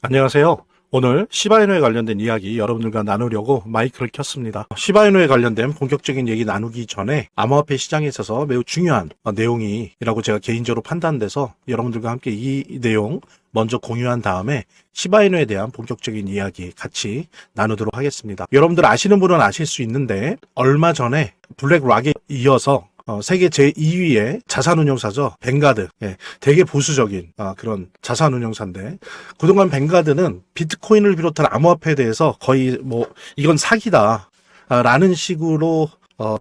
안녕하세요. 오늘 시바이누에 관련된 이야기 여러분들과 나누려고 마이크를 켰습니다. 시바이누에 관련된 본격적인 얘기 나누기 전에 암호화폐 시장에 있어서 매우 중요한 내용이라고 제가 개인적으로 판단돼서 여러분들과 함께 이 내용 먼저 공유한 다음에 시바이누에 대한 본격적인 이야기 같이 나누도록 하겠습니다. 여러분들 아시는 분은 아실 수 있는데 얼마 전에 블랙락에 이어서 세계 제2위의 자산운용사죠. 밴가드. 되게 보수적인 그런 자산운용사인데 그동안 밴가드는 비트코인을 비롯한 암호화폐에 대해서 거의 이건 사기다 라는 식으로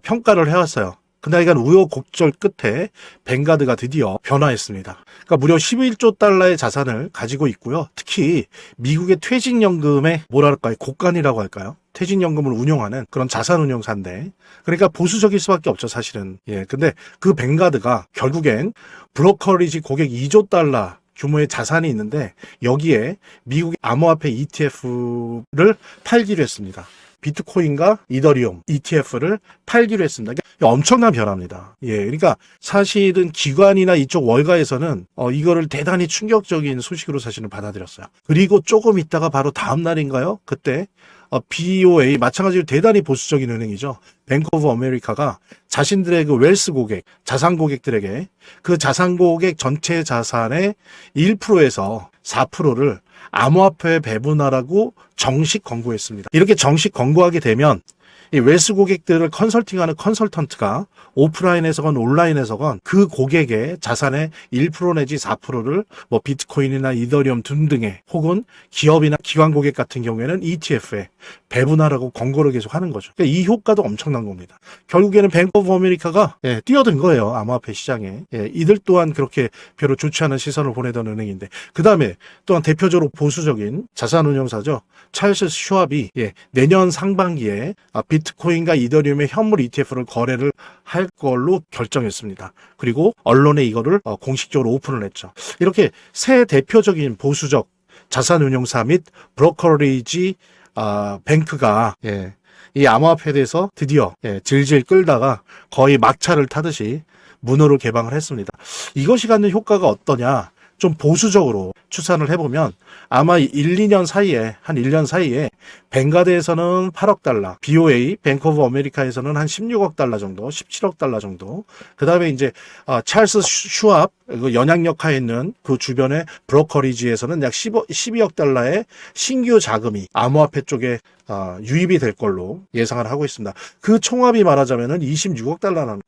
평가를 해왔어요. 근데 이건 우여곡절 끝에 밴가드가 드디어 변화했습니다. 그러니까 무려 11조 달러의 자산을 가지고 있고요. 특히 미국의 퇴직연금의 고관이라고 할까요? 퇴직연금을 운용하는 그런 자산운용사인데 그러니까 보수적일 수밖에 없죠, 사실은. 근데 그 밴가드가 결국엔 브로커리지 고객 2조 달러 규모의 자산이 있는데 여기에 미국의 암호화폐 ETF를 팔기로 했습니다. 비트코인과 이더리움 ETF를 팔기로 했습니다. 그러니까 엄청난 변화입니다. 그러니까 사실은 기관이나 이쪽 월가에서는 이거를 대단히 충격적인 소식으로 사실은 받아들였어요. 그리고 조금 있다가 바로 다음 날인가요? 그때 BOA 마찬가지로 대단히 보수적인 은행이죠. 뱅크 오브 아메리카가 자신들의 그 웰스 고객, 자산 고객들에게 그 자산 고객 전체 자산의 1%에서 4%를 암호화폐에 배분하라고 정식 권고했습니다. 이렇게 정식 권고하게 되면 이 웰스 고객들을 컨설팅하는 컨설턴트가 오프라인에서건 온라인에서건 그 고객의 자산의 1% 내지 4%를 비트코인이나 이더리움 등등의 혹은 기업이나 기관 고객 같은 경우에는 ETF에 배분하라고 권고를 계속 하는 거죠. 그러니까 이 효과도 엄청난 겁니다. 결국에는 뱅크 오브 아메리카가 뛰어든 거예요. 암호화폐 시장에. 이들 또한 그렇게 별로 좋지 않은 시선을 보내던 은행인데 그 다음에 또한 대표적으로 보수적인 자산운용사죠. 찰스 슈왑이 내년 상반기에 비트코인과 이더리움의 현물 ETF를 거래를 할 걸로 결정했습니다. 그리고 언론에 이거를 공식적으로 오픈을 했죠. 이렇게 새 대표적인 보수적 자산운용사 및 브로커리지 뱅크가 이 암호화폐에 대해서 드디어 질질 끌다가 거의 막차를 타듯이 문호를 개방을 했습니다. 이것이 갖는 효과가 어떠냐? 좀 보수적으로 추산을 해보면 아마 1-2년 사이에 한 1년 사이에 뱅가드에서는 8억 달러, BOA, 뱅크 오브 아메리카에서는 한 16억 달러 정도, 17억 달러 정도. 그 다음에 이제 찰스 슈왑 연양역하에 있는 그 주변의 브로커리지에서는 약 12억 달러의 신규 자금이 암호화폐 쪽에 유입이 될 걸로 예상을 하고 있습니다. 그 총합이 말하자면은 26억 달러라는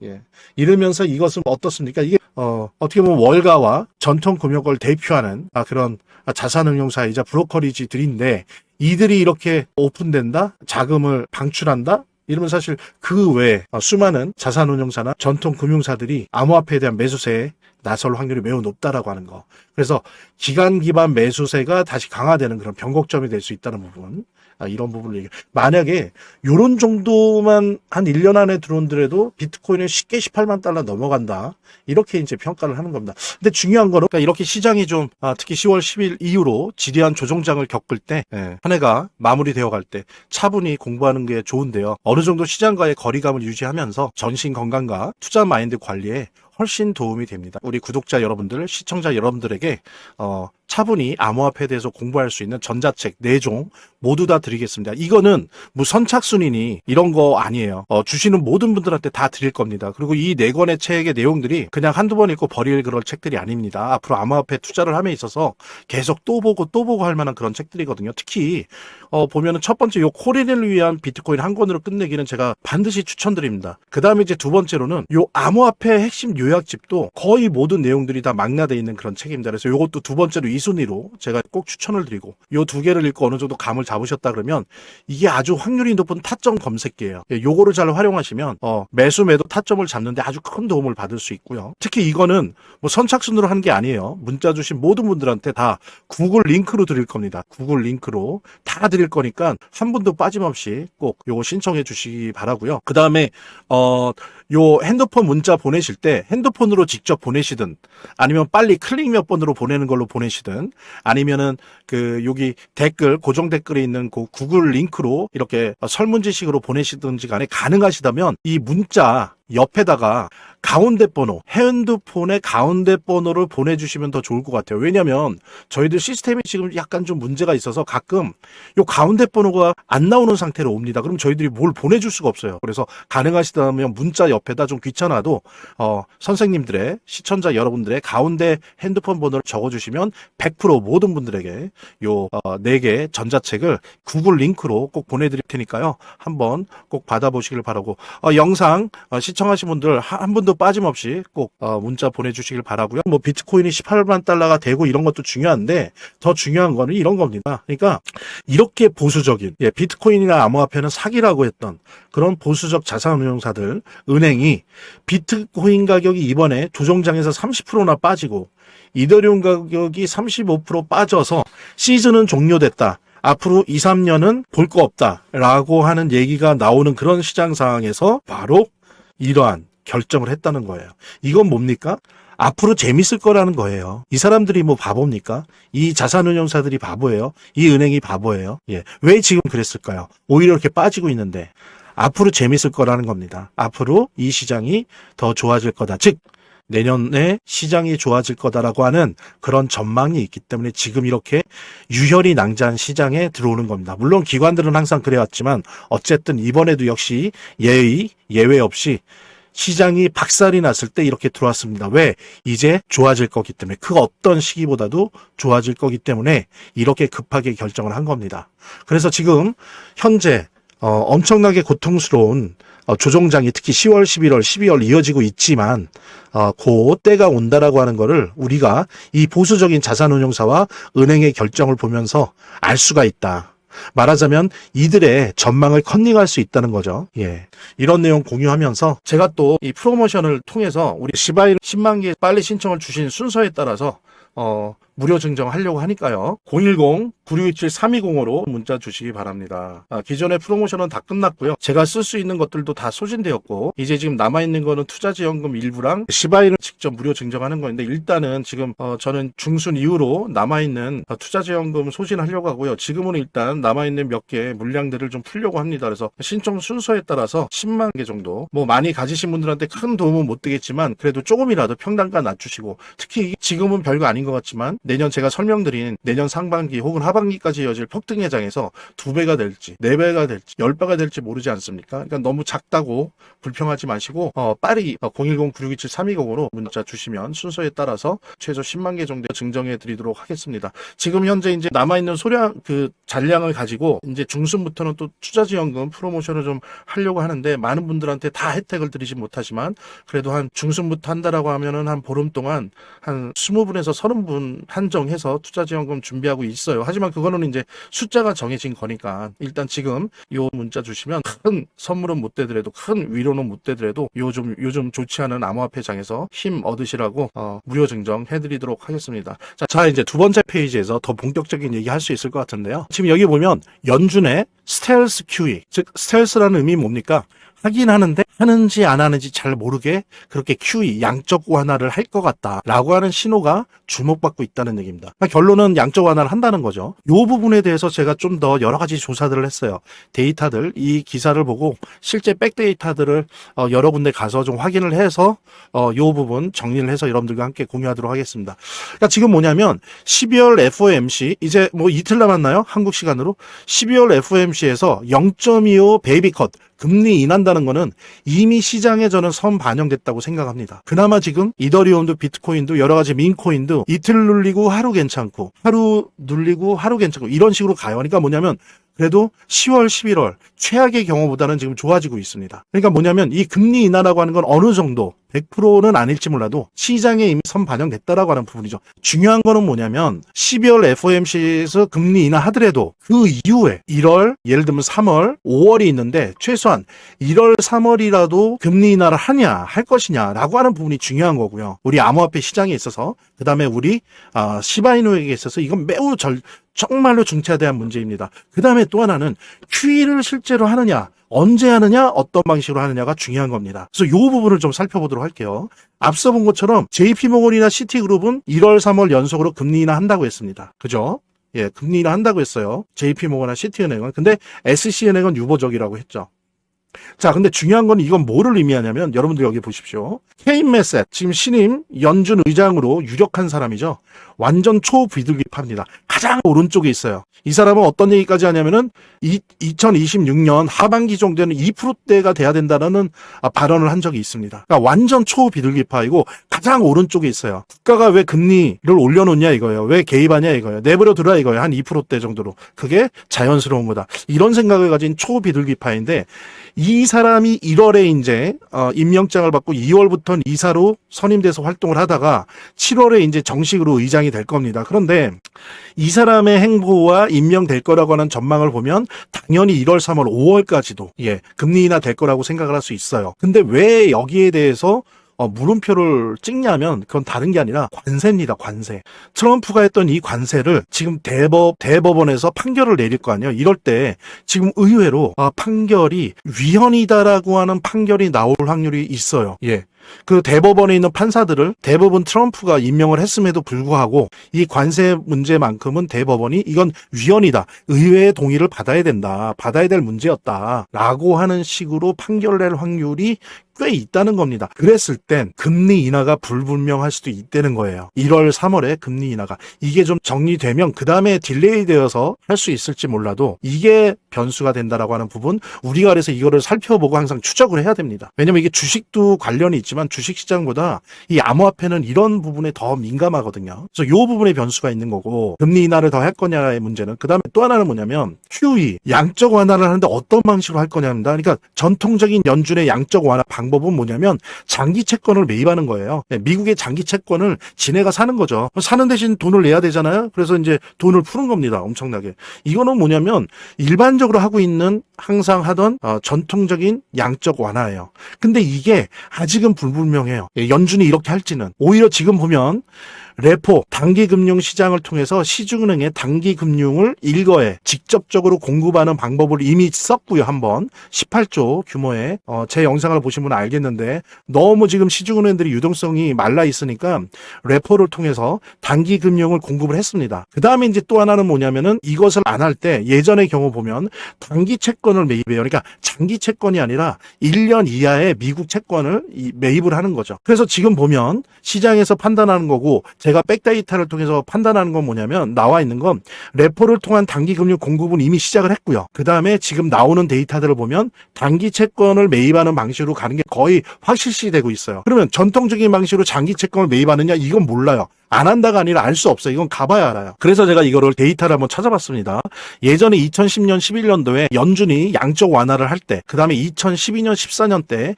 이러면서 이것은 어떻습니까? 이게 어떻게 보면 월가와 전통 금융권을 대표하는 그런 자산운용사이자 브로커리지들인데 이들이 이렇게 오픈된다? 자금을 방출한다? 이러면 사실 그 외에 수많은 자산운용사나 전통 금융사들이 암호화폐에 대한 매수세에 나설 확률이 매우 높다라고 하는 거. 그래서 기간 기반 매수세가 다시 강화되는 그런 변곡점이 될 수 있다는 부분. 이런 부분을 얘기해요. 만약에 요런 정도만 한 1년 안에 들어온더라도 비트코인은 쉽게 18만 달러 넘어간다. 이렇게 이제 평가를 하는 겁니다. 근데 중요한 거는 그러니까 이렇게 시장이 좀 특히 10월 10일 이후로 지리한 조정장을 겪을 때 한 해가 마무리되어 갈 때 차분히 공부하는 게 좋은데요. 어느 정도 시장과의 거리감을 유지하면서 전신 건강과 투자 마인드 관리에 훨씬 도움이 됩니다. 우리 구독자 여러분들, 시청자 여러분들에게 차분히 암호화폐에 대해서 공부할 수 있는 전자책 4종 모두 다 드리겠습니다. 이거는 뭐 선착순이니 이런 거 아니에요. 주시는 모든 분들한테 다 드릴 겁니다. 그리고 이 4권의 책의 내용들이 그냥 한두 번 읽고 버릴 그런 책들이 아닙니다. 앞으로 암호화폐 투자를 함에 있어서 계속 또 보고 할 만한 그런 책들이거든요. 특히 보면은 첫 번째 요 코리를 위한 비트코인 한 권으로 끝내기는 제가 반드시 추천드립니다. 그 다음에 이제 두 번째로는 요 암호화폐 핵심 요약집도 거의 모든 내용들이 다 망라되어 있는 그런 책입니다. 그래서 요것도 두 번째로 2순위로 제가 꼭 추천을 드리고 요 두 개를 읽고 어느 정도 감을 잡으셨다 그러면 이게 아주 확률이 높은 타점 검색기예요. 요거를 잘 활용하시면 매수 매도 타점을 잡는데 아주 큰 도움을 받을 수 있고요. 특히 이거는 뭐 선착순으로 한 게 아니에요. 문자 주신 모든 분들한테 다 구글 링크로 드릴 겁니다. 구글 링크로 다 드릴 거니까 한 분도 빠짐없이 꼭 요거 신청해 주시기 바라고요. 그 다음에 요 핸드폰 문자 보내실 때 핸드폰으로 직접 보내시든 아니면 빨리 클릭 몇 번으로 보내는 걸로 보내시든 아니면은 여기 댓글 고정 댓글에 있는 그 구글 링크로 이렇게 설문지식으로 보내시든지 간에 가능하시다면 이 문자 옆에다가 가운데 번호, 핸드폰의 가운데 번호를 보내주시면 더 좋을 것 같아요. 왜냐면 저희들 시스템이 지금 약간 좀 문제가 있어서 가끔 요 가운데 번호가 안 나오는 상태로 옵니다. 그럼 저희들이 뭘 보내줄 수가 없어요. 그래서 가능하시다면 문자 옆에다 좀 귀찮아도 선생님들의 시청자 여러분들의 가운데 핸드폰 번호를 적어주시면 100% 모든 분들에게 요 4개 전자책을 구글 링크로 꼭 보내드릴 테니까요. 한번 꼭 받아보시길 바라고 영상 시청하신 분들 한 분도 빠짐없이 꼭 문자 보내주시길 바라고요. 뭐 비트코인이 18만 달러가 되고 이런 것도 중요한데 더 중요한 거는 이런 겁니다. 그러니까 이렇게 보수적인 비트코인이나 암호화폐는 사기라고 했던 그런 보수적 자산운용사들 은행이 비트코인 가격이 이번에 조정장에서 30%나 빠지고 이더리움 가격이 35% 빠져서 시즌은 종료됐다. 앞으로 2, 3년은 볼 거 없다라고 하는 얘기가 나오는 그런 시장 상황에서 바로 이러한 결정을 했다는 거예요. 이건 뭡니까? 앞으로 재밌을 거라는 거예요. 이 사람들이 뭐 바보입니까? 이 자산운용사들이 바보예요? 이 은행이 바보예요? 왜 지금 그랬을까요? 오히려 이렇게 빠지고 있는데 앞으로 재밌을 거라는 겁니다. 앞으로 이 시장이 더 좋아질 거다. 즉 내년에 시장이 좋아질 거다라고 하는 그런 전망이 있기 때문에 지금 이렇게 유혈이 낭자한 시장에 들어오는 겁니다. 물론 기관들은 항상 그래왔지만 어쨌든 이번에도 역시 예외 없이 시장이 박살이 났을 때 이렇게 들어왔습니다. 왜? 이제 좋아질 거기 때문에 그 어떤 시기보다도 좋아질 거기 때문에 이렇게 급하게 결정을 한 겁니다. 그래서 지금 현재 엄청나게 고통스러운 조정장이 특히 10월, 11월, 12월 이어지고 있지만 그 때가 온다라고 하는 거를 우리가 이 보수적인 자산운용사와 은행의 결정을 보면서 알 수가 있다. 말하자면 이들의 전망을 컨닝할 수 있다는 거죠. 이런 내용 공유하면서 제가 또 이 프로모션을 통해서 우리 시바이노 10만 개 빨리 신청을 주신 순서에 따라서 무료 증정하려고 하니까요. 010-9627-3205로 문자 주시기 바랍니다. 기존의 프로모션은 다 끝났고요. 제가 쓸 수 있는 것들도 다 소진되었고 이제 지금 남아있는 거는 투자지원금 일부랑 시바이를 직접 무료 증정하는 건데 일단은 지금 저는 중순 이후로 남아있는 투자지원금 소진하려고 하고요. 지금은 일단 남아있는 몇 개 물량들을 좀 풀려고 합니다. 그래서 신청 순서에 따라서 10만 개 정도 뭐 많이 가지신 분들한테 큰 도움은 못 되겠지만 그래도 조금이라도 평단가 낮추시고 특히 지금은 별거 아닌 것 같지만 내년 제가 설명드린 내년 상반기 혹은 하반기까지 이어질 폭등회장에서 2배가 될지 4배가 될지 10배가 될지 모르지 않습니까? 그러니까 너무 작다고 불평하지 마시고 빨리 010-9627-3205로 문자 주시면 순서에 따라서 최소 10만 개 정도 증정해 드리도록 하겠습니다. 지금 현재 이제 남아있는 소량 잔량을 가지고 이제 중순부터는 또 투자지원금 프로모션을 좀 하려고 하는데 많은 분들한테 다 혜택을 드리지 못하지만 그래도 한 중순부터 한다라고 하면은 한 보름 동안 한 20분에서 30분 한정해서 투자지원금 준비하고 있어요. 하지만 그거는 이제 숫자가 정해진 거니까 일단 지금 요 문자 주시면 큰 선물은 못 되더라도 큰 위로는 못 되더라도 요즘 좋지 않은 암호화폐장에서 힘 얻으시라고 무료 증정 해드리도록 하겠습니다. 자 이제 두 번째 페이지에서 더 본격적인 얘기 할 수 있을 것 같은데요. 지금 여기 보면 연준의 스텔스 QE, 즉 스텔스라는 의미 뭡니까? 하긴 하는데 하는지 안 하는지 잘 모르게 그렇게 QE 양적 완화를 할 것 같다라고 하는 신호가 주목받고 있다는 얘기입니다. 그러니까 결론은 양적 완화를 한다는 거죠. 이 부분에 대해서 제가 좀 더 여러 가지 조사들을 했어요. 데이터들 이 기사를 보고 실제 백데이터들을 여러 군데 가서 좀 확인을 해서 이 부분 정리를 해서 여러분들과 함께 공유하도록 하겠습니다. 그러니까 지금 뭐냐면 12월 FOMC 이제 뭐 이틀 남았나요? 한국 시간으로 12월 FOMC에서 0.25 베이비 컷 금리 인한다는 거는 이미 시장에 저는 선 반영됐다고 생각합니다. 그나마 지금 이더리움도 비트코인도 여러 가지 민코인도 이틀 눌리고 하루 괜찮고 하루 눌리고 하루 괜찮고 이런 식으로 가요. 그러니까 뭐냐면 그래도 10월, 11월 최악의 경우보다는 지금 좋아지고 있습니다. 그러니까 뭐냐면 이 금리 인하라고 하는 건 어느 정도 100%는 아닐지 몰라도 시장에 이미 선 반영됐다라고 하는 부분이죠. 중요한 거는 뭐냐면 12월 FOMC에서 금리 인하하더라도 그 이후에 1월, 예를 들면 3월, 5월이 있는데 최소한 1월, 3월이라도 금리 인하를 하냐, 할 것이냐라고 하는 부분이 중요한 거고요. 우리 암호화폐 시장에 있어서 그다음에 우리 시바이노에게 있어서 이건 매우 정말로 중차대한 문제입니다. 그 다음에 또 하나는 QE를 실제로 하느냐, 언제 하느냐, 어떤 방식으로 하느냐가 중요한 겁니다. 그래서 이 부분을 좀 살펴보도록 할게요. 앞서 본 것처럼 JP모건이나 시티그룹은 1월, 3월 연속으로 금리 인하 한다고 했습니다. 그죠? 금리 인하 한다고 했어요. JP모건이나 시티은행은. 근데 SC은행은 유보적이라고 했죠. 자, 근데 중요한 건 이건 뭐를 의미하냐면 여러분들 여기 보십시오. 케인 메셋, 지금 신임 연준 의장으로 유력한 사람이죠. 완전 초비둘기파입니다. 가장 오른쪽에 있어요. 이 사람은 어떤 얘기까지 하냐면은 2026년 하반기 정도에는 2%대가 돼야 된다는 발언을 한 적이 있습니다. 그러니까 완전 초비둘기파이고 가장 오른쪽에 있어요. 국가가 왜 금리를 올려놓냐 이거예요. 왜 개입하냐 이거예요. 내버려 두라 이거예요. 한 2%대 정도로. 그게 자연스러운 거다. 이런 생각을 가진 초비둘기파인데 이 사람이 1월에 이제 임명장을 받고 2월부터는 이사로 선임돼서 활동을 하다가 7월에 이제 정식으로 의장이 될 겁니다. 그런데 이 사람의 행보와 임명될 거라고 하는 전망을 보면 당연히 1월, 3월, 5월까지도 금리 인하 될 거라고 생각을 할 수 있어요. 근데 왜 여기에 대해서 물음표를 찍냐면 그건 다른 게 아니라 관세입니다. 관세. 트럼프가 했던 이 관세를 지금 대법원에서 판결을 내릴 거 아니에요. 이럴 때 지금 의외로 판결이 위헌이다라고 하는 판결이 나올 확률이 있어요. 그 대법원에 있는 판사들을 대부분 트럼프가 임명을 했음에도 불구하고 이 관세 문제만큼은 대법원이 이건 위헌이다. 의회의 동의를 받아야 된다. 받아야 될 문제였다. 라고 하는 식으로 판결을 낼 확률이 꽤 있다는 겁니다. 그랬을 땐 금리 인하가 불분명할 수도 있다는 거예요. 1월, 3월에 금리 인하가. 이게 좀 정리되면 그 다음에 딜레이 되어서 할 수 있을지 몰라도 이게 변수가 된다라고 하는 부분 우리가 그래서 이거를 살펴보고 항상 추적을 해야 됩니다. 왜냐면 이게 주식도 관련이 있지만 주식시장보다 이 암호화폐는 이런 부분에 더 민감하거든요. 그래서 이 부분에 변수가 있는 거고 금리 인하를 더 할 거냐의 문제는 그 다음에 또 하나는 뭐냐면 QE, 양적 완화를 하는데 어떤 방식으로 할 거냐입니다. 그러니까 전통적인 연준의 양적 완화 방법은 뭐냐면 장기 채권을 매입하는 거예요. 미국의 장기 채권을 지네가 사는 거죠. 사는 대신 돈을 내야 되잖아요. 그래서 이제 돈을 푸는 겁니다. 엄청나게. 이거는 뭐냐면 일반적으로 하고 있는 항상 하던 전통적인 양적 완화예요. 근데 이게 아직은 불분명해요. 연준이 이렇게 할지는. 오히려 지금 보면 레포, 단기금융시장을 통해서 시중은행의 단기금융을 일거에 직접적으로 공급하는 방법을 이미 썼고요. 한번 18조 규모의 제 영상을 보시면 알겠는데 너무 지금 시중은행들이 유동성이 말라 있으니까 레포를 통해서 단기금융을 공급을 했습니다. 그 다음에 이제 또 하나는 뭐냐면은 이것을 안 할 때 예전의 경우 보면 단기 채권을 매입해요. 그러니까 장기 채권이 아니라 1년 이하의 미국 채권을 매입을 하는 거죠. 그래서 지금 보면 시장에서 판단하는 거고 제가 백데이터를 통해서 판단하는 건 뭐냐면 나와 있는 건 레포를 통한 단기금융 공급은 이미 시작을 했고요. 그 다음에 지금 나오는 데이터들을 보면 단기 채권을 매입하는 방식으로 가는 게 거의 확실시 되고 있어요. 그러면 전통적인 방식으로 장기 채권을 매입하느냐 이건 몰라요. 안 한다가 아니라 알 수 없어요. 이건 가봐야 알아요. 그래서 제가 이거를 데이터를 한번 찾아봤습니다. 예전에 2010년, 11년도에 연준이 양적 완화를 할 때, 그 다음에 2012년, 14년 때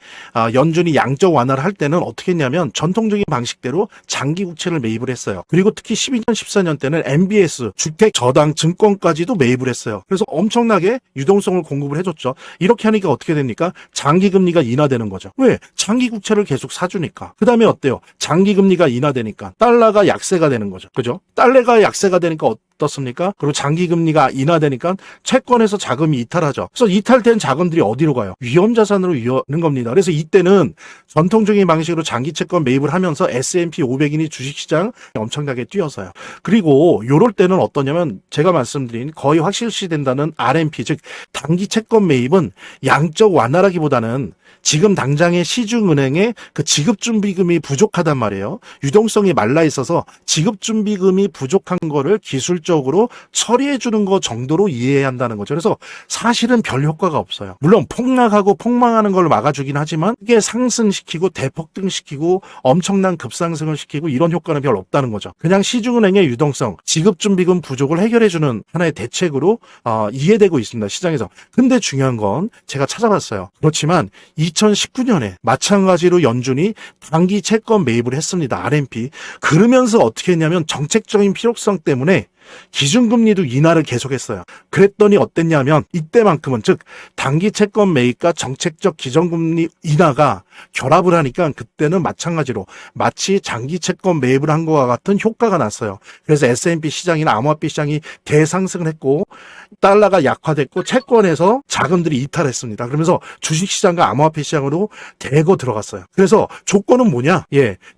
연준이 양적 완화를 할 때는 어떻게 했냐면 전통적인 방식대로 장기 국채를 매입을 했어요. 그리고 특히 12년, 14년 때는 MBS, 주택 저당 증권까지도 매입을 했어요. 그래서 엄청나게 유동성을 공급을 해줬죠. 이렇게 하니까 어떻게 됩니까? 장기 금리가 인하되는 거죠. 왜? 장기 국채를 계속 사주니까. 그 다음에 어때요? 장기 금리가 인하되니까 달러가 약세가 되는 거죠. 그죠? 달러가 약세가 되니까 어떻습니까? 그리고 장기 금리가 인하되니까 채권에서 자금이 이탈하죠. 그래서 이탈된 자금들이 어디로 가요? 위험 자산으로 이어는 겁니다. 그래서 이때는 전통적인 방식으로 장기 채권 매입을 하면서 S&P 500이니 주식시장 엄청나게 뛰어서요. 그리고 요럴 때는 어떠냐면 제가 말씀드린 거의 확실시 된다는 RMP 즉 단기 채권 매입은 양적 완화라기보다는 지금 당장의 시중은행의 그 지급준비금이 부족하단 말이에요. 유동성이 말라 있어서 지급준비금이 부족한 거를 기술적으로 처리해 주는 거 정도로 이해해야 한다는 거죠. 그래서 사실은 별 효과가 없어요. 물론 폭락하고 폭망하는 걸 막아주긴 하지만 이게 상승시키고 대폭등시키고 엄청난 급상승을 시키고 이런 효과는 별 없다는 거죠. 그냥 시중은행의 유동성, 지급준비금 부족을 해결해주는 하나의 대책으로 이해되고 있습니다. 시장에서. 근데 중요한 건 제가 찾아봤어요. 그렇지만 2019년에 마찬가지로 연준이 단기 채권 매입을 했습니다. RMP. 그러면서 어떻게 했냐면 정책적인 필요성 때문에 기준금리도 인하를 계속했어요. 그랬더니 어땠냐면 이때만큼은 즉 단기 채권 매입과 정책적 기준금리 인하가 결합을 하니까 그때는 마찬가지로 마치 장기 채권 매입을 한 것과 같은 효과가 났어요. 그래서 S&P 시장이나 암호화폐 시장이 대상승을 했고 달러가 약화됐고 채권에서 자금들이 이탈했습니다. 그러면서 주식시장과 암호화폐 시장으로 대거 들어갔어요. 그래서 조건은 뭐냐?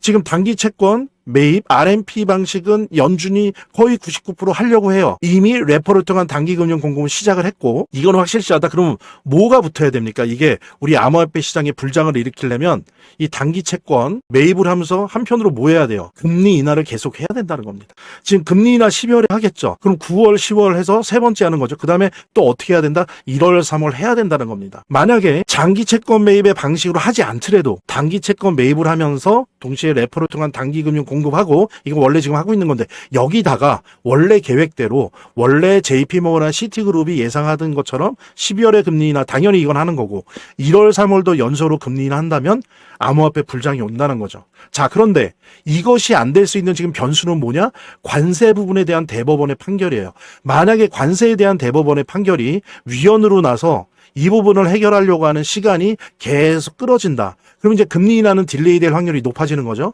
지금 단기 채권 매입 RMP 방식은 연준이 거의 99% 하려고 해요. 이미 레퍼를 통한 단기금융 공급은 시작을 했고 이건 확실시하다. 그러면 뭐가 붙어야 됩니까? 이게 우리 암호화폐 시장의 불장을 일으키려면 이 단기 채권 매입을 하면서 한편으로 뭐 해야 돼요? 금리 인하를 계속 해야 된다는 겁니다. 지금 금리 인하 12월에 하겠죠. 그럼 9월, 10월 해서 세 번째 하는 거죠. 그 다음에 또 어떻게 해야 된다? 1월, 3월 해야 된다는 겁니다. 만약에 장기 채권 매입의 방식으로 하지 않더라도 단기 채권 매입을 하면서 동시에 레퍼를 통한 단기금융 공급하고 이거 원래 지금 하고 있는 건데 여기다가 원래 계획대로 원래 JP모건이나 시티그룹이 예상하던 것처럼 12월에 금리 인하 당연히 이건 하는 거고 1월, 3월도 연소로 금리 인하 한다면 암호화폐 불장이 온다는 거죠. 자, 그런데 이것이 안 될 수 있는 지금 변수는 뭐냐? 관세 부분에 대한 대법원의 판결이에요. 만약에 관세에 대한 대법원의 판결이 위헌으로 나서 이 부분을 해결하려고 하는 시간이 계속 끌어진다. 그럼 이제 금리 인하는 딜레이 될 확률이 높아지는 거죠.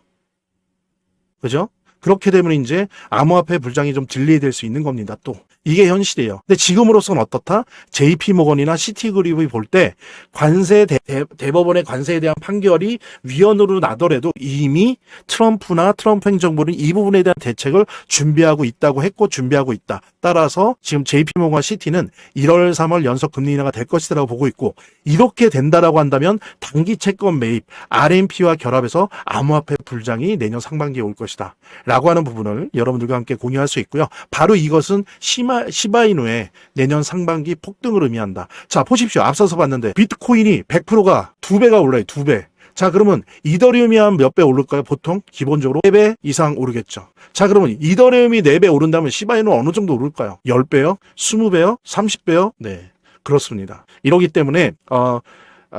그죠? 그렇게 되면 이제 암호화폐 불장이 좀 딜레이 될 수 있는 겁니다. 또 이게 현실이에요. 근데 지금으로서는 어떻다? JP모건이나 시티그룹이 볼 때 관세 대법원의 관세에 대한 판결이 위헌으로 나더라도 이미 트럼프나 트럼프 행정부는 이 부분에 대한 대책을 준비하고 있다고 했고 준비하고 있다. 따라서 지금 JP모건과 시티는 1월, 3월 연속 금리 인하가 될 것이라고 보고 있고 이렇게 된다라고 한다면 단기 채권 매입 RMP와 결합해서 암호화폐 불장이 내년 상반기에 올 것이다. 라고 하는 부분을 여러분들과 함께 공유할 수 있고요. 바로 이것은 시바이누의 내년 상반기 폭등을 의미한다. 자, 보십시오. 앞서서 봤는데 비트코인이 100%가 2배가 올라요. 2배. 자, 그러면 이더리움이 한 몇 배 오를까요? 보통 기본적으로 3배 이상 오르겠죠. 자, 그러면 이더리움이 4배 오른다면 시바이누는 어느 정도 오를까요? 10배요? 20배요? 30배요? 네, 그렇습니다. 이러기 때문에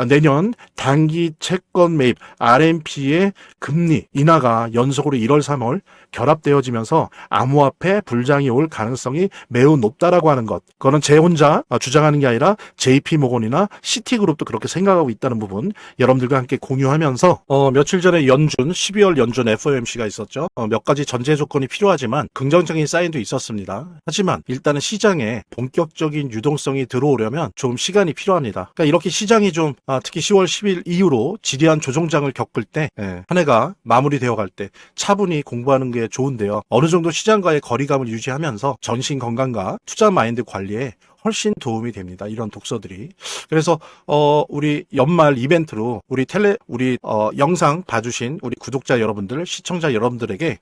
내년 단기 채권 매입 RMP의 금리 인하가 연속으로 1월, 3월 결합되어지면서 암호화폐 불장이 올 가능성이 매우 높다라고 하는 것. 그거는 제 혼자 주장하는 게 아니라 JP모건이나 시티그룹도 그렇게 생각하고 있다는 부분 여러분들과 함께 공유하면서 며칠 전에 12월 연준 FOMC가 있었죠. 몇 가지 전제 조건이 필요하지만 긍정적인 사인도 있었습니다. 하지만 일단은 시장에 본격적인 유동성이 들어오려면 좀 시간이 필요합니다. 그러니까 이렇게 시장이 좀 특히 10월 10일 이후로 지리한 조정장을 겪을 때 한 해가 마무리되어 갈 때 차분히 공부하는 게 좋은데요. 어느 정도 시장과의 거리감을 유지하면서 전신 건강과 투자 마인드 관리에 훨씬 도움이 됩니다. 이런 독서들이. 그래서 우리 연말 이벤트로 우리 영상 봐주신 우리 구독자 여러분들, 시청자 여러분들에게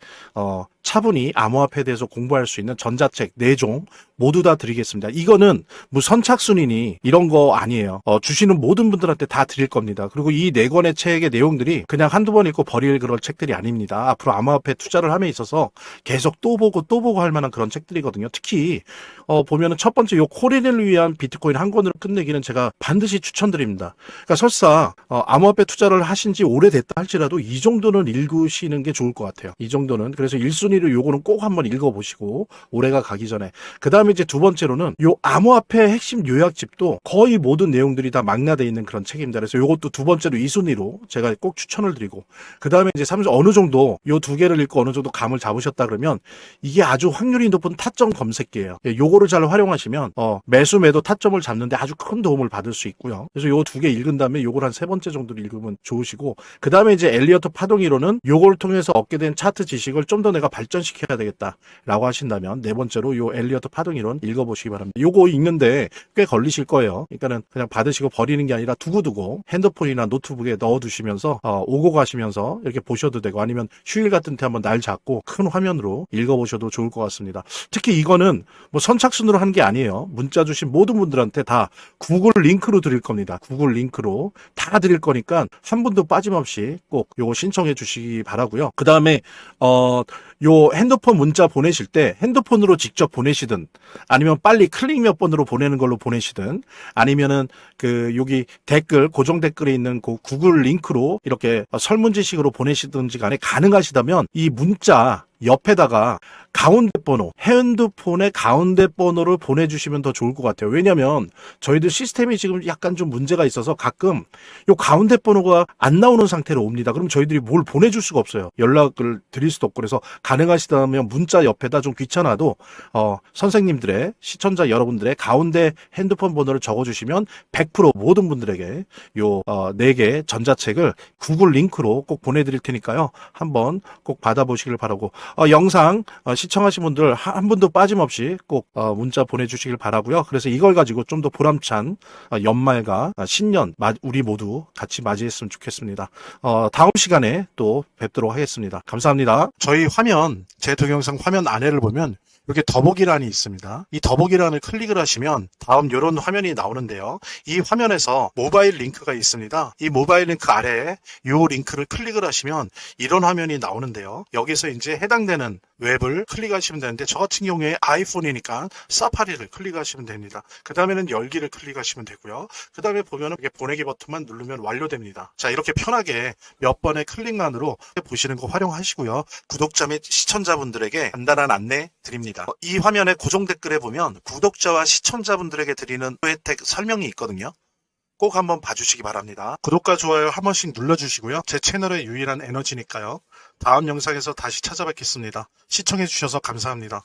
차분히 암호화폐에 대해서 공부할 수 있는 전자책 4종 모두 다 드리겠습니다. 이거는 뭐 선착순이니 이런 거 아니에요. 주시는 모든 분들한테 다 드릴 겁니다. 그리고 이 4권의 책의 내용들이 그냥 한두 번 읽고 버릴 그런 책들이 아닙니다. 앞으로 암호화폐 투자를 함에 있어서 계속 또 보고 할 만한 그런 책들이거든요. 특히 보면은 첫 번째 요 코린을 위한 비트코인 한 권으로 끝내기는 제가 반드시 추천드립니다. 그러니까 설사 암호화폐 투자를 하신 지 오래됐다 할지라도 이 정도는 읽으시는 게 좋을 것 같아요. 이 정도는. 그래서 1순위로 요거는 꼭 한번 읽어보시고 올해가 가기 전에. 그 다음에 이제 두 번째로는 요 암호화폐 핵심 요약집도 거의 모든 내용들이 다 망라되어 있는 그런 책입니다. 그래서 요것도 두 번째로 2순위로 제가 꼭 추천을 드리고 그 다음에 이제 어느 정도 요 두 개를 읽고 어느 정도 감을 잡으셨다 그러면 이게 아주 확률이 높은 타점 검색기예요. 요거를 잘 활용하시면 매수 매도 타점을 잡는데 아주 큰 도움을 받을 수 있고요. 그래서 요 두 개 읽은 다음에 요걸 한 3번째 정도를 읽으면 좋으시고 그 다음에 이제 엘리어트 파동이론은 요걸 통해서 얻게 된 차트 지식을 좀 더 내가 발전시켜야 되겠다라고 하신다면 4번째로 요 엘리어트 파동이론 읽어보시기 바랍니다. 요거 읽는데 꽤 걸리실 거예요. 그러니까는 그냥 받으시고 버리는 게 아니라 두고두고 핸드폰이나 노트북에 넣어두시면서 오고 가시면서 이렇게 보셔도 되고 아니면 휴일 같은 때 한번 날 잡고 큰 화면으로 읽어보셔도 좋을 것 같습니다. 특히 이거는 뭐 선착순으로 하는 게 아니에요. 문자 주신 모든 분들한테 다 구글 링크로 드릴 겁니다. 구글 링크로 다 드릴 거니까 한 분도 빠짐없이 꼭 요거 신청해 주시기 바라고요. 그 다음에 요 핸드폰 문자 보내실 때 핸드폰으로 직접 보내시든 아니면 빨리 클릭 몇 번으로 보내는 걸로 보내시든 아니면은 여기 댓글 고정 댓글에 있는 그 구글 링크로 이렇게 설문지식으로 보내시든지 간에 가능하시다면 이 문자 옆에다가 가운데 번호, 핸드폰의 가운데 번호를 보내주시면 더 좋을 것 같아요. 왜냐면 저희들 시스템이 지금 약간 좀 문제가 있어서 가끔 요 가운데 번호가 안 나오는 상태로 옵니다. 그럼 저희들이 뭘 보내줄 수가 없어요. 연락을 드릴 수도 없고. 그래서 가능하시다면 문자 옆에다 좀 귀찮아도 선생님들의, 시청자 여러분들의 가운데 핸드폰 번호를 적어주시면 100% 모든 분들에게 요 4개 전자책을 구글 링크로 꼭 보내드릴 테니까요. 한번 꼭 받아보시길 바라고, 영상 시청하신 분들 한 분도 빠짐없이 꼭 문자 보내주시길 바라고요. 그래서 이걸 가지고 좀 더 보람찬 연말과 신년 우리 모두 같이 맞이했으면 좋겠습니다. 다음 시간에 또 뵙도록 하겠습니다. 감사합니다. 저희 화면, 제 동영상 화면 아래를 보면 이렇게 더보기란이 있습니다. 이 더보기란을 클릭을 하시면 다음 이런 화면이 나오는데요. 이 화면에서 모바일 링크가 있습니다. 이 모바일 링크 아래에 이 링크를 클릭을 하시면 이런 화면이 나오는데요. 여기서 이제 해당되는 웹을 클릭하시면 되는데, 저 같은 경우에 아이폰이니까 사파리를 클릭하시면 됩니다. 그 다음에는 열기를 클릭하시면 되고요. 그 다음에 보면은 이렇게 보내기 버튼만 누르면 완료됩니다. 자, 이렇게 편하게 몇 번의 클릭만으로 보시는 거 활용하시고요. 구독자 및 시청자분들에게 간단한 안내 드립니다. 이 화면의 고정 댓글에 보면 구독자와 시청자분들에게 드리는 혜택 설명이 있거든요. 꼭 한번 봐주시기 바랍니다. 구독과 좋아요 한 번씩 눌러주시고요. 제 채널의 유일한 에너지니까요. 다음 영상에서 다시 찾아뵙겠습니다. 시청해주셔서 감사합니다.